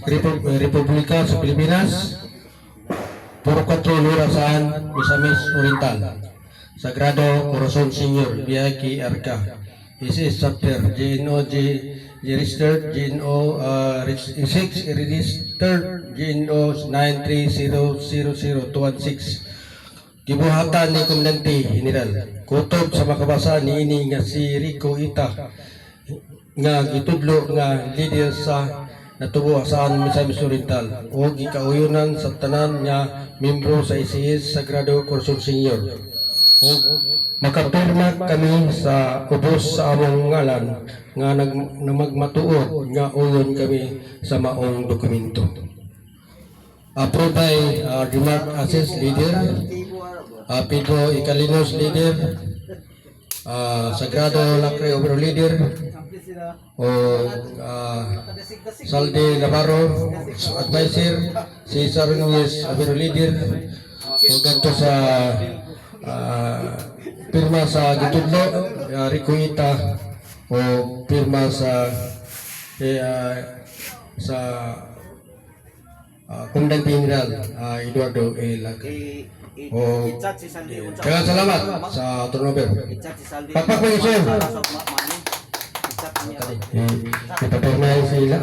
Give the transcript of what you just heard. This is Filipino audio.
Republika sa Pilipinas, Puro 4 Lurasan, Misamis Oriental, Sagrado Corazon Senior, Biaki Arca. This is chapter GNO registered GNO 6 registered GNO 930000216. Gibuhatan ni Komandante General kutob sa makabasa niini nga si Rico Ita nga gitudlo nga leader sa natubo sa Misamis Oriental o gikauyonan sa tanan nga membro sa ICS Sagrado Corazon Senior. O makapirma kami sa ubos sa among ngalan nga magmatuod nga uyon kami sa maong dokumento. Approved by Remark Access Leader, Pedro Icalinos Leader, Sagrado Lacre Overall Leader, o Salde Navarro Advisor, Cesar Nunez Overall Leader, o ganito sa pirma sa gitudlo, Rico Ita, o pirma sa Komandante General Eduardo A. Lacre. O kaya salamat sa turnover. Pakpak mo iso. Ipapirma sila.